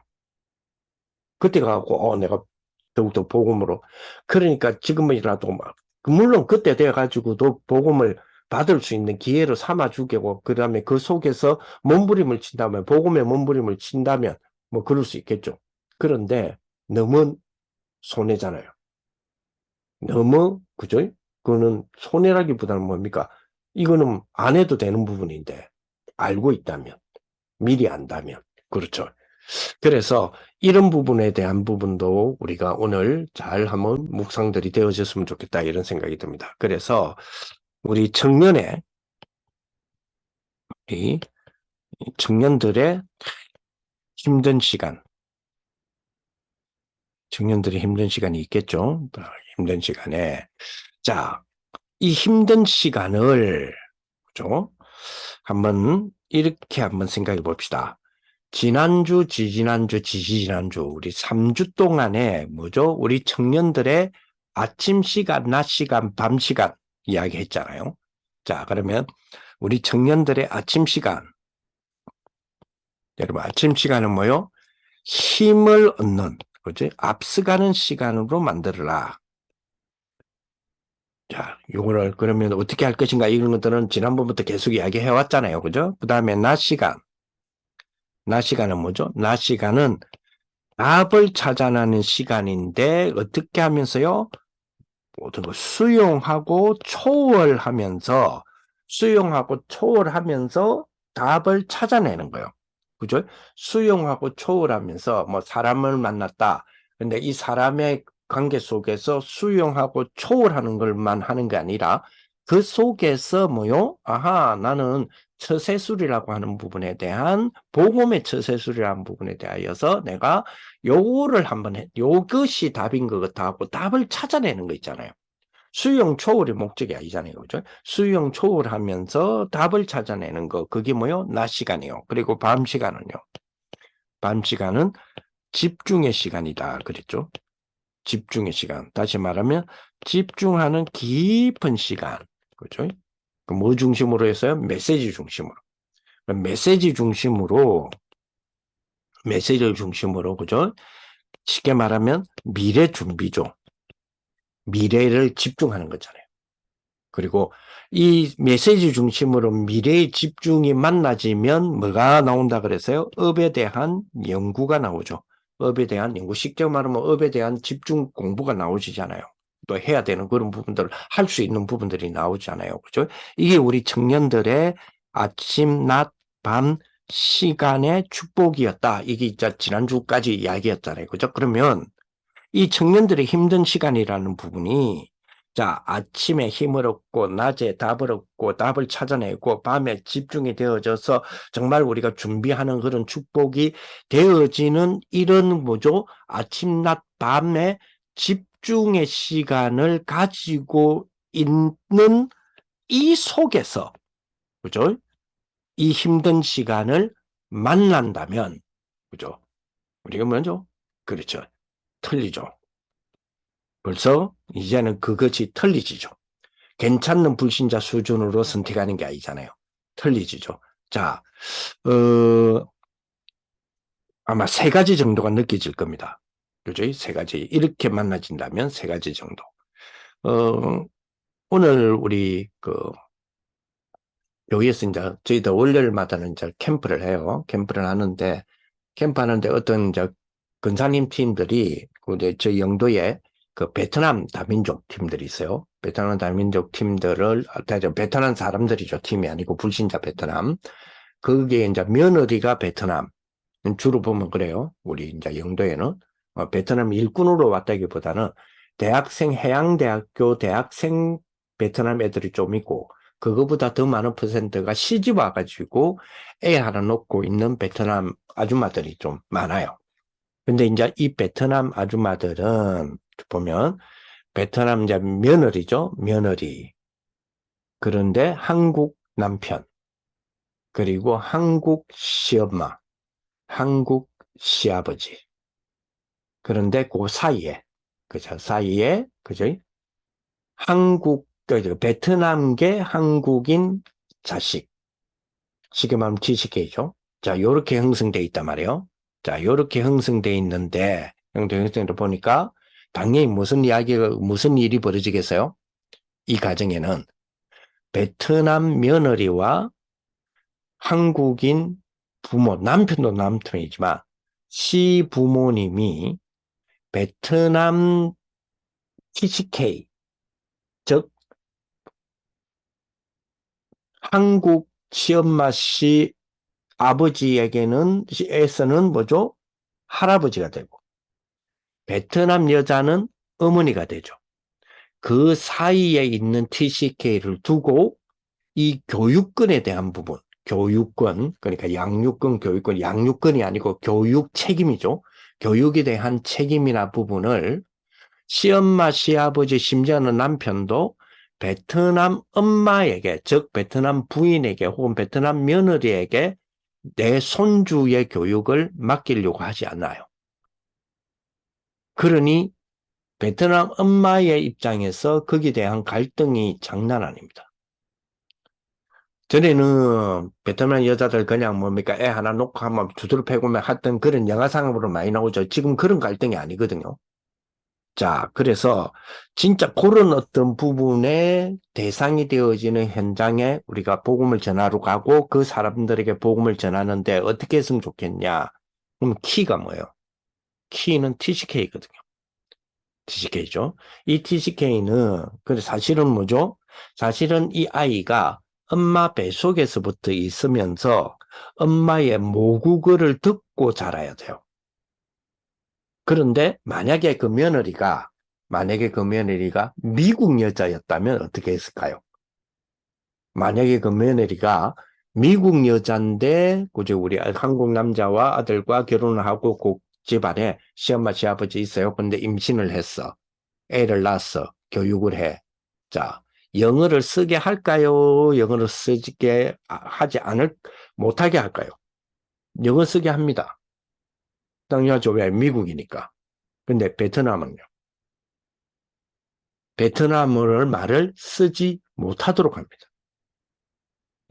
그때 가고 내가 더욱더 복음으로 그러니까 지금이라도 막 물론 그때 돼 가지고도 복음을 받을 수 있는 기회로 삼아 주겠고 그다음에 그 속에서 몸부림을 친다면 복음의 몸부림을 친다면 뭐 그럴 수 있겠죠. 그런데 너무 손해잖아요. 너무 그죠? 그거는 손해라기보다는 뭡니까? 이거는 안 해도 되는 부분인데 알고 있다면 미리 안다면 그렇죠. 그래서 이런 부분에 대한 부분도 우리가 오늘 잘 한번 묵상들이 되어졌으면 좋겠다 이런 생각이 듭니다. 그래서 우리 이 청년들의 힘든 시간, 청년들의 힘든 시간이 있겠죠. 힘든 시간에 자, 이 힘든 시간을 그죠? 한번 이렇게 한번 생각해 봅시다. 지난주, 지지난주, 지지난주 우리 3주 동안에 뭐죠? 우리 청년들의 아침 시간, 낮 시간, 밤 시간 이야기했잖아요. 자, 그러면 우리 청년들의 아침 시간, 여러분 아침 시간은 뭐요? 힘을 얻는, 그지? 앞서가는 시간으로 만들어라. 자, 요거를 그러면 어떻게 할 것인가 이런 것들은 지난번부터 계속 이야기해 왔잖아요. 그죠? 그 다음에 낮 시간. 낮 시간은 뭐죠? 낮 시간은 답을 찾아내는 시간인데 어떻게 하면서요? 모든 걸 수용하고 초월하면서 답을 찾아내는 거예요. 그죠? 수용하고 초월하면서 뭐 사람을 만났다. 근데 이 사람의 관계 속에서 수용하고 초월하는 것만 하는 게 아니라 그 속에서 뭐요? 아하, 나는 처세술이라고 하는 부분에 대한 복음의 처세술이라는 부분에 대하여서 내가 요거를 한번 요것이 답인 것 같아 하고 답을 찾아내는 거 있잖아요. 수용 초월이 목적이 아니잖아요. 그죠? 수용 초월하면서 답을 찾아내는 거. 그게 뭐요? 낮 시간이요. 그리고 밤 시간은요. 밤 시간은 집중의 시간이다. 그랬죠? 집중의 시간. 다시 말하면 집중하는 깊은 시간. 그죠? 뭐 중심으로 해서요? 메시지 중심으로. 메시지를 중심으로, 그죠? 쉽게 말하면 미래 준비죠. 미래를 집중하는 거잖아요. 그리고 이 메시지 중심으로 미래의 집중이 만나지면 뭐가 나온다 그랬어요? 업에 대한 연구가 나오죠. 업에 대한 연구, 쉽게 말하면 업에 대한 집중 공부가 나오지잖아요. 또 해야 되는 그런 부분들, 할 수 있는 부분들이 나오잖아요. 그죠? 이게 우리 청년들의 아침, 낮, 밤 시간의 축복이었다. 이게 진짜 지난주까지 이야기였잖아요. 그죠? 그러면 이 청년들의 힘든 시간이라는 부분이 자, 아침에 힘을 얻고 낮에 답을 얻고 답을 찾아내고 밤에 집중이 되어져서 정말 우리가 준비하는 그런 축복이 되어지는 이런 뭐죠? 아침, 낮, 밤에 집중의 시간을 가지고 있는 이 속에서 그죠? 이 힘든 시간을 만난다면 그죠? 우리가 먼저 그렇죠. 틀리죠. 벌써 이제는 그것이 틀리지죠. 괜찮은 불신자 수준으로 선택하는 게 아니잖아요. 틀리지죠. 자, 아마 세 가지 정도가 느껴질 겁니다. 그죠? 세 가지. 이렇게 만나진다면 세 가지 정도. 오늘 우리 교회에서 이제 저희들 월요일마다는 이제 캠프를 해요. 캠프를 하는데, 캠프하는데 어떤 이제 근사님 팀들이 이제 저희 영도에 그 베트남 다민족 팀들이 있어요. 베트남 다민족 팀들을 베트남 사람들이죠. 팀이 아니고 불신자 베트남. 거기에 이제 며느리가 베트남. 주로 보면 그래요. 우리 이제 영도에는 베트남 일꾼으로 왔다기보다는 대학생 해양대학교 대학생 베트남 애들이 좀 있고 그거보다 더 많은 퍼센트가 시집 와가지고 애 하나 놓고 있는 베트남 아줌마들이 좀 많아요. 근데 이제 이 베트남 아줌마들은 보면 베트남 이제 며느리죠. 며느리. 그런데 한국 남편. 그리고 한국 시엄마. 한국 시아버지. 그런데 그 사이에, 그죠? 사이에, 그죠? 베트남계 한국인 자식. 지금 하면 지식계죠. 자, 요렇게 형성돼 있단 말이에요. 자, 요렇게 형성돼 있는데, 형성돼 보니까, 당연히 무슨 일이 벌어지겠어요? 이 가정에는 베트남 며느리와 한국인 부모, 남편도 남편이지만, 시부모님이 베트남 TCK, 즉 한국 시엄마 씨 아버지에게는 에서는 뭐죠? 할아버지가 되고, 베트남 여자는 어머니가 되죠. 그 사이에 있는 TCK를 두고 이 교육권에 대한 부분, 교육권, 그러니까 양육권, 교육권, 양육권이 아니고 교육 책임이죠. 교육에 대한 책임이나 부분을 시엄마, 시아버지, 심지어는 남편도 베트남 엄마에게, 즉 베트남 부인에게 혹은 베트남 며느리에게 내 손주의 교육을 맡기려고 하지 않아요. 그러니 베트남 엄마의 입장에서 거기에 대한 갈등이 장난 아닙니다. 전에는 베트남 여자들 그냥 뭡니까 애 하나 놓고 하면 두드러 패고만 했던 그런 영화상으로 많이 나오죠. 지금 그런 갈등이 아니거든요. 자, 그래서 진짜 그런 어떤 부분에 대상이 되어지는 현장에 우리가 복음을 전하러 가고 그 사람들에게 복음을 전하는데 어떻게 했으면 좋겠냐? 그럼 키가 뭐예요? 키는 TCK거든요. TCK죠. 이 TCK는 근데 사실은 뭐죠? 사실은 이 아이가 엄마 뱃속에서부터 있으면서 엄마의 모국어를 듣고 자라야 돼요. 그런데 만약에 그 며느리가 미국 여자였다면 어떻게 했을까요? 만약에 그 며느리가 미국 여잔데 그죠 우리 한국 남자와 아들과 결혼을 하고 그 집안에 시엄마 시아버지 있어요. 근데 임신을 했어. 애를 낳았어. 교육을 해. 자, 영어를 쓰게 할까요? 영어를 쓰게 하지 못하게 할까요? 영어 쓰게 합니다. 당연하죠. 왜? 미국이니까. 근데 베트남은요. 베트남어를 말을 쓰지 못하도록 합니다.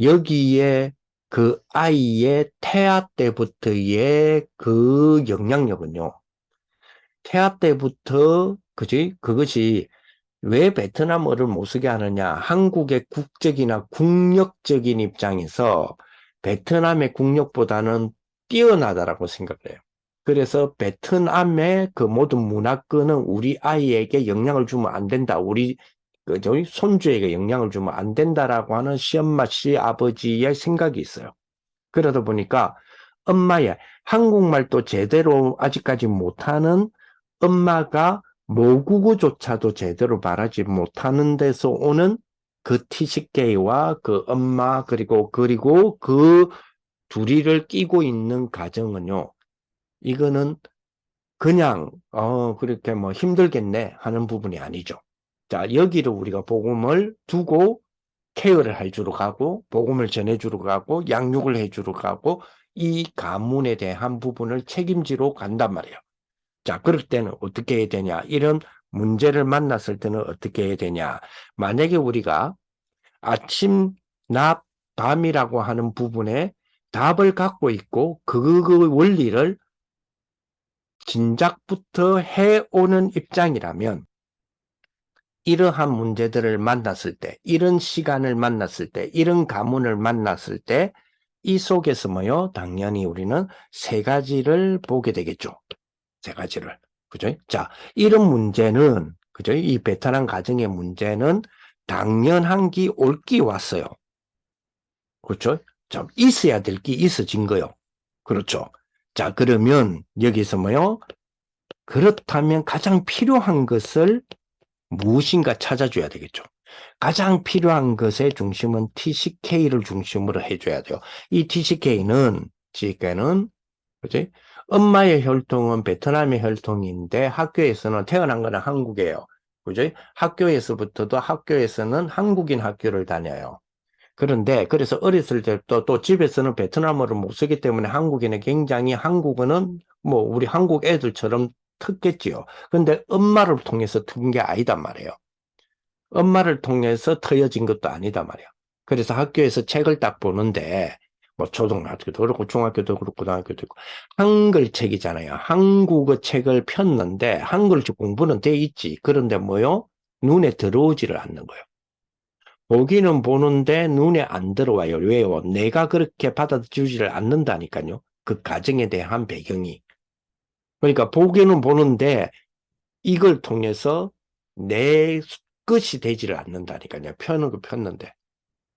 여기에 그 아이의 태아 때부터의 그 영향력은요. 태아 때부터 그것이 왜 베트남어를 못 쓰게 하느냐? 한국의 국적이나 국력적인 입장에서 베트남의 국력보다는 뛰어나다라고 생각을 해요. 그래서 베트남의 그 모든 문화권은 우리 아이에게 영향을 주면 안 된다. 저희 손주에게 영향을 주면 안 된다라고 하는 시엄마, 시아버지의 생각이 있어요. 그러다 보니까 엄마의 한국말도 제대로 아직까지 못하는 엄마가 모국어조차도 제대로 말하지 못하는 데서 오는 그 티식게이와 그 엄마 그리고 그 둘이를 끼고 있는 가정은요. 이거는 그냥 그렇게 뭐 힘들겠네 하는 부분이 아니죠. 자, 여기를 우리가 복음을 두고 케어를 해주러 가고 복음을 전해주러 가고 양육을 해주러 가고 이 가문에 대한 부분을 책임지러 간단 말이에요. 자, 그럴 때는 어떻게 해야 되냐? 이런 문제를 만났을 때는 어떻게 해야 되냐? 만약에 우리가 아침, 낮, 밤이라고 하는 부분에 답을 갖고 있고 그 원리를 진작부터 해오는 입장이라면 이러한 문제들을 만났을 때, 이런 시간을 만났을 때, 이런 가문을 만났을 때, 이 속에서 뭐요? 당연히 우리는 세 가지를 보게 되겠죠. 세 가지를. 그죠? 자, 이런 문제는, 그죠? 이 베트남 가정의 문제는 당연한 기, 올기 왔어요. 그렇죠? 자, 있어야 될 게 있어진 거요. 그렇죠? 자, 그러면 여기서 뭐요? 그렇다면 가장 필요한 것을 무엇인가 찾아줘야 되겠죠. 가장 필요한 것의 중심은 TCK를 중심으로 해줘야 돼요. 이 TCK는, 그지? 엄마의 혈통은 베트남의 혈통인데 학교에서는 태어난 거는 한국이에요. 그지? 학교에서는 한국인 학교를 다녀요. 그런데 그래서 어렸을 때부터 또 집에서는 베트남어를 못 쓰기 때문에 한국인은 굉장히 한국어는 뭐 우리 한국 애들처럼 특겠지요. 근데 엄마를 통해서 튼 게 아니단 말이에요. 엄마를 통해서 터여진 것도 아니다 말이야. 그래서 학교에서 책을 딱 보는데 뭐 초등학교도 그렇고 중학교도 그렇고 고등학교도 그렇고 한글 책이잖아요. 한국어 책을 폈는데 한글 공부는 돼 있지. 그런데 뭐요? 눈에 들어오지를 않는 거예요. 보기는 보는데 눈에 안 들어와요. 왜요? 내가 그렇게 받아주지를 않는다니까요. 그 가정에 대한 배경이. 그러니까 보기는 보는데 이걸 통해서 내 것이 되지를 않는다니까요. 펴는 거 폈는데.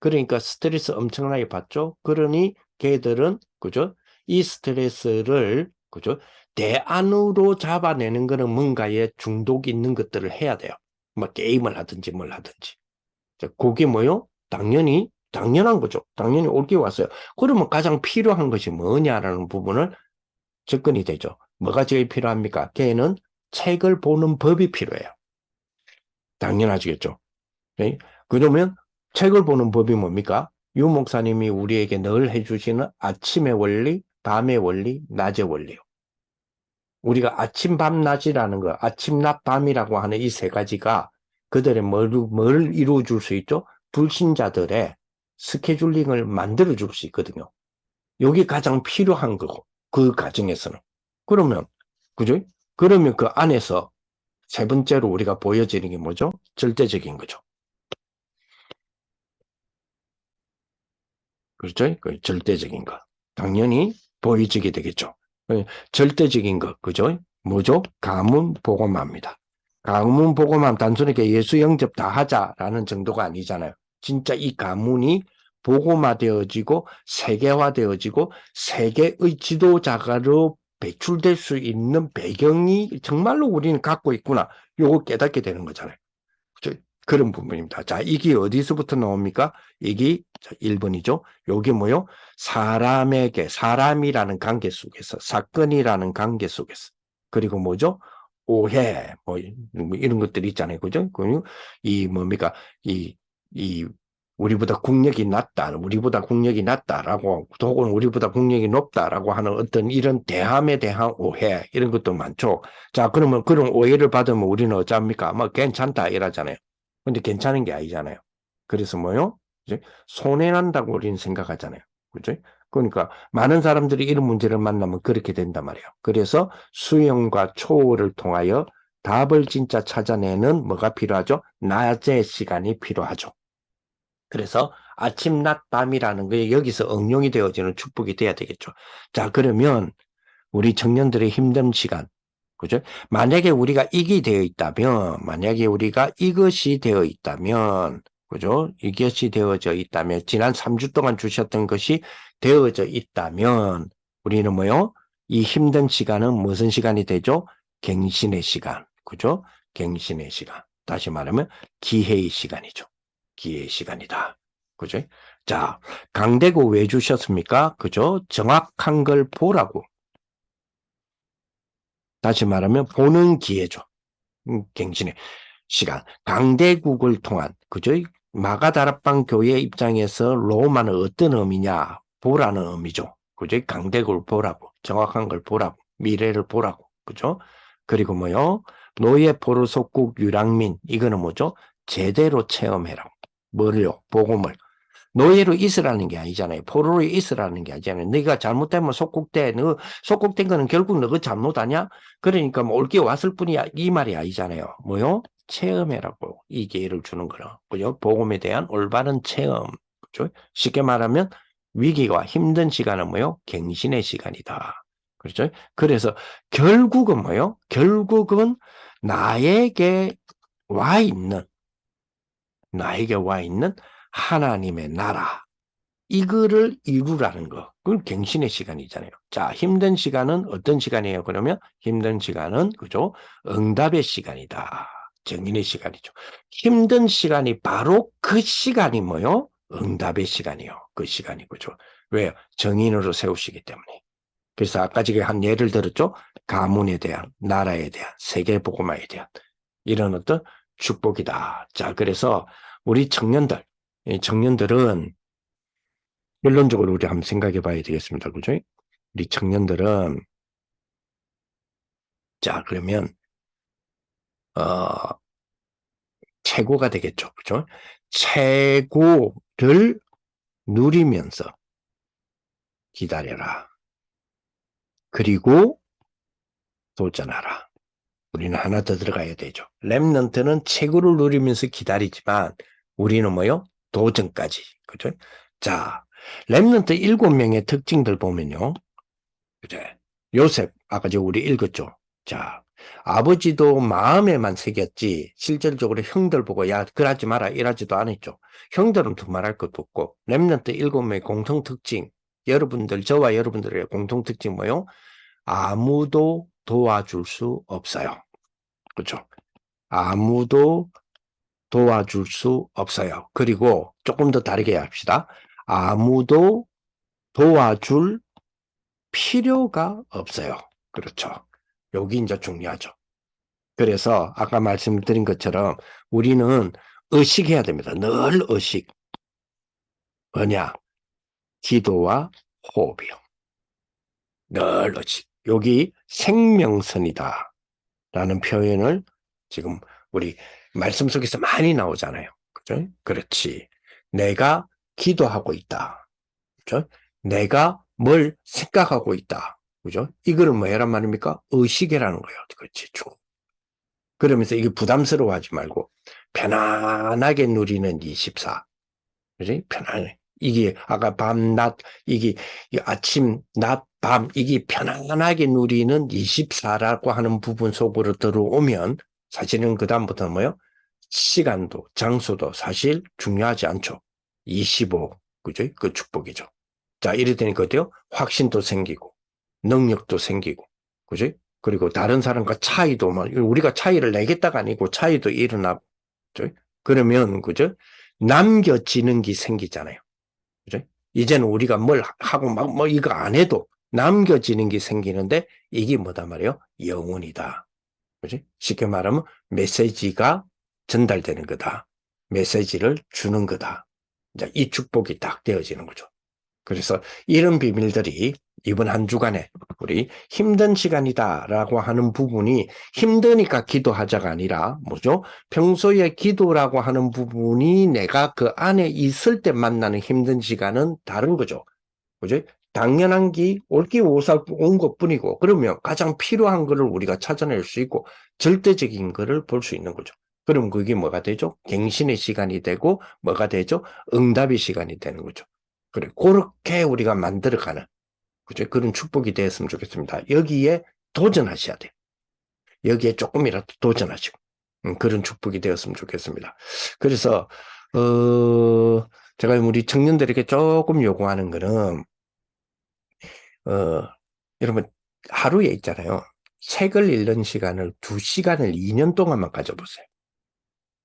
그러니까 스트레스 엄청나게 받죠. 그러니 걔들은 그죠? 이 스트레스를 그죠? 대안으로 잡아내는 거는 뭔가에 중독 있는 것들을 해야 돼요. 뭐 게임을 하든지 뭘 하든지. 자, 그게 뭐요? 당연한 거죠. 당연히 올 게 왔어요. 그러면 가장 필요한 것이 뭐냐라는 부분을 접근이 되죠. 뭐가 제일 필요합니까? 걔는 책을 보는 법이 필요해요. 당연하시겠죠. 네? 그러면 책을 보는 법이 뭡니까? 유 목사님이 우리에게 늘 해주시는 아침의 원리, 밤의 원리, 낮의 원리요. 우리가 아침, 밤, 낮이라는 거, 아침, 낮, 밤이라고 하는 이 세 가지가 그들의 뭘 이루어 줄 수 있죠? 불신자들의 스케줄링을 만들어 줄 수 있거든요. 여기 가장 필요한 거고, 그 과정에서는. 그러면, 그죠? 그러면 그 안에서 세 번째로 우리가 보여지는 게 뭐죠? 절대적인 거죠. 그렇죠? 그 절대적인 거. 당연히 보여지게 되겠죠. 절대적인 거, 그죠? 뭐죠? 가문 보고마입니다. 가문 보고마 단순히 예수 영접 다 하자라는 정도가 아니잖아요. 진짜 이 가문이 보고마되어지고 세계화되어지고 세계의 지도자가로 배출될 수 있는 배경이 정말로 우리는 갖고 있구나. 요거 깨닫게 되는 거잖아요. 그렇죠? 그런 부분입니다. 자, 이게 어디서부터 나옵니까? 이게 1번이죠. 요게 뭐요? 사람이라는 관계 속에서, 사건이라는 관계 속에서. 그리고 뭐죠? 오해, 뭐, 이런 것들이 있잖아요. 그죠? 이 뭡니까? 이, 우리보다 국력이 낮다, 우리보다 국력이 낮다라고, 혹은 우리보다 국력이 높다라고 하는 어떤 이런 대함에 대한 오해, 이런 것도 많죠. 자, 그러면 그런 오해를 받으면 우리는 어쩝니까? 뭐, 괜찮다, 이러잖아요. 근데 괜찮은 게 아니잖아요. 그래서 뭐요? 이제 손해난다고 우리는 생각하잖아요. 그죠? 그러니까 많은 사람들이 이런 문제를 만나면 그렇게 된단 말이에요. 그래서 수영과 초월을 통하여 답을 진짜 찾아내는 뭐가 필요하죠? 낮의 시간이 필요하죠. 그래서 아침, 낮, 밤이라는 게 여기서 응용이 되어지는 축복이 돼야 되겠죠. 자, 그러면 우리 청년들의 힘든 시간, 그죠? 만약에 우리가 이게 되어 있다면, 만약에 우리가 이것이 되어 있다면, 그죠? 이것이 되어져 있다면, 지난 3주 동안 주셨던 것이 되어져 있다면, 우리는 뭐요? 이 힘든 시간은 무슨 시간이 되죠? 갱신의 시간, 그죠? 갱신의 시간. 다시 말하면 기회의 시간이죠. 기회의 시간이다. 그죠? 자, 강대구 왜 주셨습니까? 그죠? 정확한 걸 보라고. 다시 말하면 보는 기회죠. 갱신의 시간. 강대국을 통한, 그죠? 마가다락방 교회 입장에서 로마는 어떤 의미냐? 보라는 의미죠. 그죠? 강대국을 보라고. 정확한 걸 보라고. 미래를 보라고. 그죠? 그리고 뭐요? 노예 포로 속국 유랑민. 이거는 뭐죠? 제대로 체험해라. 뭐를요? 복음을. 노예로 있으라는 게 아니잖아요. 포로로 있으라는 게 아니잖아요. 네가 잘못되면 속국돼. 너 속국된 거는 결국 너가 잘못 아니야? 그러니까 뭐 올게 왔을 뿐이야. 이 말이 아니잖아요. 뭐요? 체험해라고 이 기회를 주는 거라. 그죠? 복음에 대한 올바른 체험. 그죠? 쉽게 말하면 위기와 힘든 시간은 뭐요? 갱신의 시간이다. 그렇죠? 그래서 결국은 뭐요? 결국은 나에게 나에게 와 있는 하나님의 나라. 이거를 이루라는 거. 그건 갱신의 시간이잖아요. 자, 힘든 시간은 어떤 시간이에요? 그러면 힘든 시간은, 그죠? 응답의 시간이다. 정인의 시간이죠. 힘든 시간이 바로 그 시간이 뭐요? 응답의 시간이요. 그 시간이, 그죠? 왜요? 정인으로 세우시기 때문에. 그래서 아까 제가 한 예를 들었죠? 가문에 대한, 나라에 대한, 세계복음화에 대한 이런 어떤 축복이다. 자, 그래서 우리 청년들, 이 청년들은 결론적으로 우리 한번 생각해 봐야 되겠습니다. 그죠? 우리 청년들은, 자, 그러면, 어, 최고가 되겠죠. 그죠? 최고를 누리면서 기다려라. 그리고 도전하라. 우리는 하나 더 들어가야 되죠. 렘넌트는 최고를 누리면서 기다리지만 우리는 뭐요? 도전까지. 그죠? 자, 렘넌트 7명의 특징들 보면요. 그제 요셉, 아까 저 우리 읽었죠. 자, 아버지도 마음에만 새겼지, 실질적으로 형들 보고, 야, 그러지 마라, 이러지도 않았죠. 형들은 두말할 것도 없고, 렘넌트 7명의 공통특징, 저와 여러분들의 공통특징 뭐요? 아무도 도와줄 수 없어요. 그렇죠? 아무도 도와줄 수 없어요. 그리고 조금 더 다르게 합시다. 아무도 도와줄 필요가 없어요. 그렇죠? 여기 이제 중요하죠. 그래서 아까 말씀드린 것처럼 우리는 의식해야 됩니다. 늘 의식. 뭐냐? 기도와 호흡이요. 늘 의식. 여기 생명선이다 라는 표현을 지금 우리 말씀 속에서 많이 나오잖아요. 그죠? 그렇지. 내가 기도하고 있다. 그죠? 내가 뭘 생각하고 있다. 그죠? 이거는 뭐란 말입니까? 의식이라는 거예요. 그렇지. 그러면서 이게 부담스러워하지 말고 편안하게 누리는 24. 그지? 편안해. 이게 아까 밤, 낮, 이게 아침, 낮, 밤, 이게 편안하게 누리는 24라고 하는 부분 속으로 들어오면 사실은 그다음부터는 뭐요? 시간도, 장소도 사실 중요하지 않죠. 25, 그죠? 그 축복이죠. 자, 이래 되니까 어때요? 확신도 생기고, 능력도 생기고, 그죠? 그리고 다른 사람과 차이도, 우리가 차이를 내겠다가 아니고 차이도 일어나고, 그죠? 그러면, 그죠? 남겨지는 게 생기잖아요. 그죠? 이제는 우리가 뭘 하고 막 뭐 이거 안 해도 남겨지는 게 생기는데 이게 뭐다 말이에요? 영혼이다. 그지? 쉽게 말하면 메시지가 전달되는 거다. 메시지를 주는 거다. 이제 이 축복이 딱 되어지는 거죠. 그래서 이런 비밀들이 이번 한 주간에 우리 힘든 시간이다라고 하는 부분이 힘드니까 기도하자가 아니라 뭐죠? 평소에 기도라고 하는 부분이 내가 그 안에 있을 때 만나는 힘든 시간은 다른 거죠. 그죠? 당연한 게 올기 오사 온 것뿐이고 그러면 가장 필요한 거를 우리가 찾아낼 수 있고 절대적인 거를 볼 수 있는 거죠. 그럼 그게 뭐가 되죠? 갱신의 시간이 되고 뭐가 되죠? 응답의 시간이 되는 거죠. 그래, 그렇게 우리가 만들어가는 그죠? 그런 축복이 되었으면 좋겠습니다. 여기에 도전하셔야 돼요. 여기에 조금이라도 도전하시고 그런 축복이 되었으면 좋겠습니다. 그래서 제가 우리 청년들에게 조금 요구하는 거는 여러분 하루에 있잖아요. 책을 읽는 시간을 2시간을 2년 동안만 가져보세요.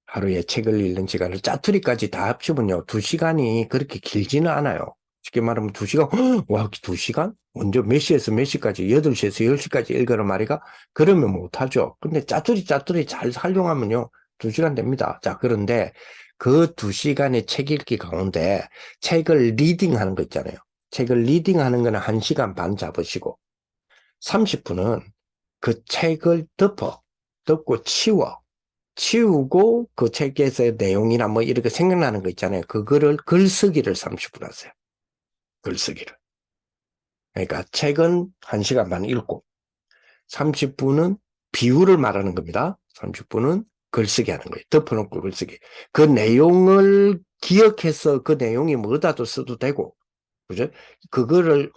하루에 책을 읽는 시간을 짜투리까지 다 합치면요. 2시간이 그렇게 길지는 않아요. 쉽게 말하면 2시간, 와, 2시간? 먼저 몇 시에서 몇 시까지, 8시에서 10시까지 읽으란 말이가? 그러면 못하죠. 근데 짜투리 잘 활용하면요. 2시간 됩니다. 자, 그런데 그 2시간의 책 읽기 가운데 책을 리딩 하는 거 있잖아요. 책을 리딩 하는 거는 1시간 반 잡으시고, 30분은 그 책을 덮고 치우고 그 책에서의 내용이나 뭐 이렇게 생각나는 거 있잖아요. 그거를 글쓰기를 30분 하세요. 글쓰기를. 그러니까 책은 1시간 반 읽고 30분은 비유를 말하는 겁니다. 30분은 글쓰기 하는 거예요. 덮어놓고 글쓰기. 그 내용을 기억해서 그 내용이 뭐다도 써도 되고, 그죠? 그거를,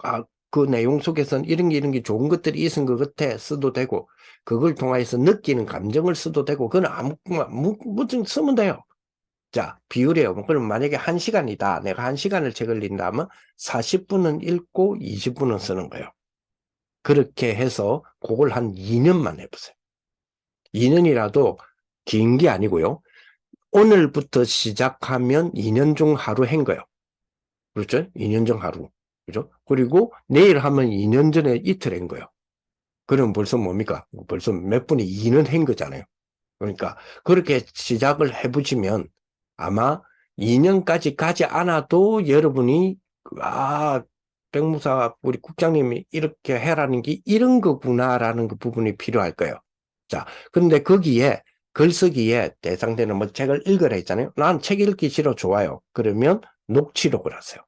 그 내용 속에서는 이런 게 좋은 것들이 있은 것 같아 써도 되고, 그걸 통해서 느끼는 감정을 써도 되고, 그건 뭐든 쓰면 돼요. 자, 비율이에요. 그럼 만약에 1시간이다. 내가 1시간을 책을 읽는다면 40분은 읽고 20분은 쓰는 거예요. 그렇게 해서 그걸 한 2년만 해보세요. 2년이라도 긴 게 아니고요. 오늘부터 시작하면 2년 중 하루 한 거예요. 그렇죠? 2년 중 하루. 그죠? 그리고 내일 하면 2년 전에 이틀 한 거예요. 그럼 벌써 뭡니까? 벌써 몇 분이 2년 한 거잖아요. 그러니까 그렇게 시작을 해보시면 아마 2년까지 가지 않아도 여러분이 백무사 우리 국장님이 이렇게 해라는 게 이런 거구나라는 그 부분이 필요할 거예요. 자, 그런데 거기에 글쓰기에 대상되는 뭐 책을 읽으라 했잖아요. 난 책 읽기 싫어 좋아요. 그러면 녹취록을 하세요.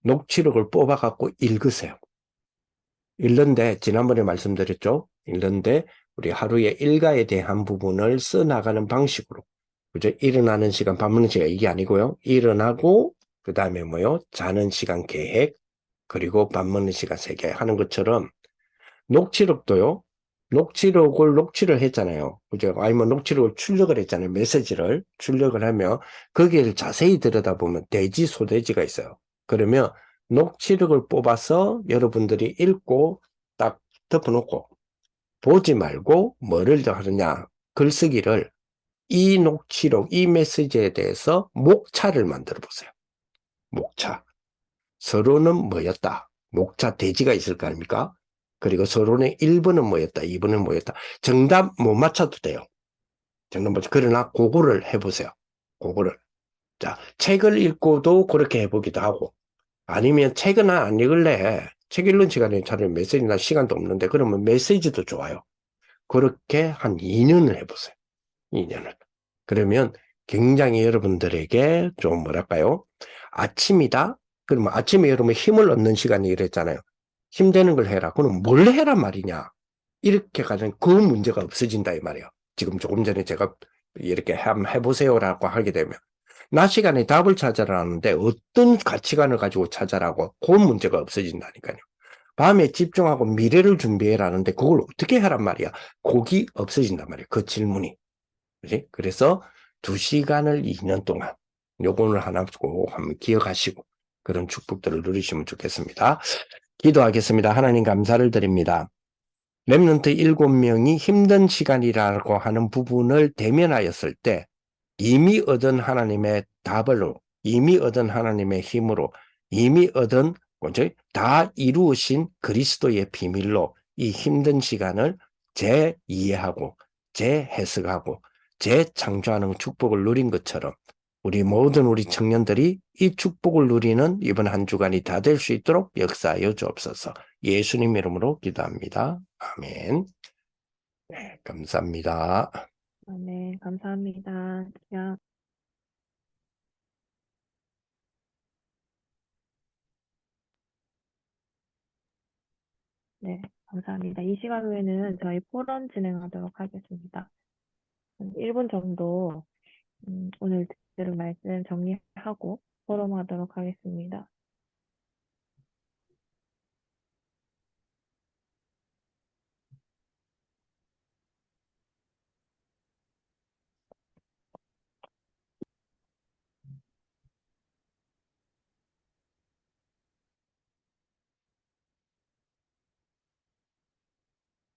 녹취록을 뽑아갖고 읽으세요. 읽는데 지난번에 말씀드렸죠. 읽는데 우리 하루에 일과에 대한 부분을 써나가는 방식으로 그죠? 일어나는 시간, 밥 먹는 시간 이게 아니고요. 일어나고 그 다음에 뭐요? 자는 시간 계획 그리고 밥 먹는 시간 세개 하는 것처럼 녹취록도요. 녹취를 했잖아요. 그죠? 아니면 녹취록을 출력을 했잖아요. 메시지를 출력을 하면 거기를 자세히 들여다보면 대지 소대지가 있어요. 그러면 녹취록을 뽑아서 여러분들이 읽고 딱 덮어놓고 보지 말고 뭐를 더 하느냐. 글쓰기를 이 녹취록, 이 메시지에 대해서 목차를 만들어 보세요. 목차. 서론은 뭐였다. 목차 대지가 있을 거 아닙니까? 그리고 서론의 1번은 뭐였다. 2번은 뭐였다. 정답 못 맞춰도 돼요. 정답 못 맞춰. 그러나 그거를 해보세요. 그거를. 자, 책을 읽고도 그렇게 해보기도 하고, 아니면 책은 안 읽을래. 책 읽는 시간에 차라리 메시지나 시간도 없는데, 그러면 메시지도 좋아요. 그렇게 한 2년을 해보세요. 2년을. 그러면 굉장히 여러분들에게 좀 뭐랄까요? 아침이다? 그러면 아침에 여러분 힘을 얻는 시간이 이랬잖아요. 힘되는 걸 해라. 그럼 뭘 해란 말이냐? 이렇게 가면 그 문제가 없어진다 이 말이에요. 지금 조금 전에 제가 이렇게 한번 해보세요라고 하게 되면 낮 시간에 답을 찾아라는데 어떤 가치관을 가지고 찾아라고 그 문제가 없어진다니까요. 밤에 집중하고 미래를 준비해라는데 그걸 어떻게 하란 말이야. 곡이 없어진단 말이에요. 그 질문이. 그지? 그래서 2시간을 2년 동안 요거를 하나 꼭 한번 기억하시고 그런 축복들을 누리시면 좋겠습니다. 기도하겠습니다. 하나님 감사를 드립니다. 렘넌트 7명이 힘든 시간이라고 하는 부분을 대면하였을 때 이미 얻은 하나님의 답으로, 이미 얻은 하나님의 힘으로, 이미 얻은 다 이루으신 그리스도의 비밀로 이 힘든 시간을 재이해하고 재해석하고 재창조하는 축복을 누린 것처럼 우리 모든 우리 청년들이 이 축복을 누리는 이번 한 주간이 다 될 수 있도록 역사하여 주옵소서. 예수님 이름으로 기도합니다. 아멘. 네, 감사합니다. 네, 감사합니다. 네, 감사합니다. 이 시간 후에는 저희 포럼 진행하도록 하겠습니다. 1분 정도 오늘 들은 말씀 정리하고 포럼하도록 하겠습니다.